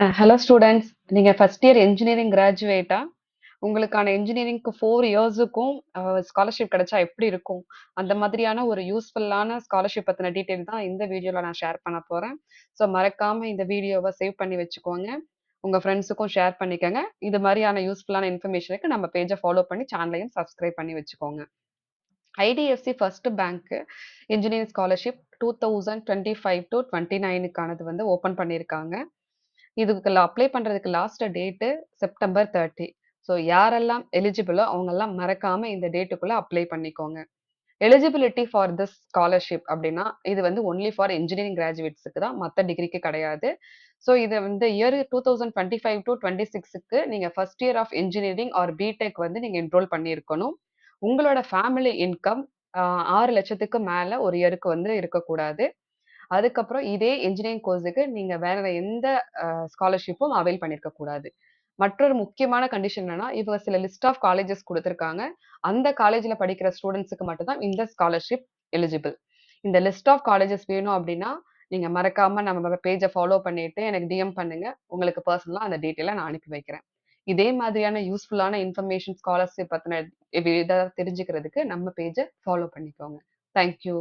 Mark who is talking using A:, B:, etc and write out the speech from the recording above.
A: Hello students. நீங்க first year engineering கிராஜுவேட்டா? உங்களுக்கான இன்ஜினியரிங்க்கு 4 இயர்ஸுக்கும் scholarship கிடைச்சா எப்படி இருக்கும்? அந்த மாதிரியான ஒரு யூஸ்ஃபுல்லான ஸ்காலர்ஷிப் பத்தின டீட்டெயில் தான் இந்த வீடியோல நான் ஷேர் பண்ண போறேன். ஸோ மறக்காம இந்த வீடியோவ சேவ் பண்ணி வச்சுக்கோங்க. உங்க ஃப்ரெண்ட்ஸுக்கும் ஷேர் பண்ணிக்கங்க. இது மாதிரியான யூஸ்ஃபுல்லான இன்ஃபர்மேஷனுக்கு நம்ம பேஜ ஃபாலோ பண்ணி சேனலையும் சப்ஸ்கிரைப் பண்ணி வச்சுக்கோங்க. IDFC first bank engineering scholarship 2025 to 29க்கானது வந்து ஓப்பன் பண்ணியிருக்காங்க. இதுக்கு அப்ளை பண்றதுக்கு லாஸ்ட் டேட்டு செப்டம்பர் 30. ஸோ யாரெல்லாம் எலிஜிபிளோ அவங்கெல்லாம் மறக்காம இந்த டேட்டுக்குள்ள அப்ளை பண்ணிக்கோங்க. எலிஜிபிலிட்டி ஃபார் திஸ் ஸ்காலர்ஷிப் அப்படின்னா இது வந்து ஒன்லி ஃபார் இன்ஜினியரிங் கிராஜுவேட்ஸுக்கு தான், மற்ற டிகிரிக்கு கிடையாது. ஸோ இது வந்து இயர் 2025 to 26க்கு நீங்க first year of engineering or BTech வந்து நீங்க என்ரோல் பண்ணியிருக்கணும். உங்களோட ஃபேமிலி இன்கம் 6 லட்சத்துக்கு மேல ஒரு இயருக்கு வந்து இருக்கக்கூடாது. அதுக்கப்புறம் இதே இன்ஜினியரிங் கோர்ஸுக்கு நீங்க வேற எந்த ஸ்காலர்ஷிப்பும் அவைல் பண்ணியிருக்க கூடாது. மற்றொரு முக்கியமான கண்டிஷன் என்னன்னா, இவங்க சில லிஸ்ட் ஆஃப் காலேஜஸ் குடுத்திருக்காங்க. அந்த காலேஜ்ல படிக்கிற ஸ்டூடண்ட்ஸ்க்கு மட்டும் தான் இந்த ஸ்காலர்ஷிப் எலிஜிபிள். இந்த லிஸ்ட் ஆஃப் காலேஜஸ் வேணும் அப்படின்னா, நீங்க மறக்காம நம்ம பேஜ ஃபாலோ பண்ணிட்டு எனக்கு டிஎம் பண்ணுங்க. உங்களுக்கு பெர்சனலா அந்த டீட்டெயில நான் அனுப்பி வைக்கிறேன். இதே மாதிரியான யூஸ்ஃபுல்லான இன்ஃபர்மேஷன் ஸ்காலர்ஷிப் பத்தின தெரிஞ்சுக்கிறதுக்கு நம்ம பேஜ ஃபாலோ பண்ணிக்கோங்க. Thank you.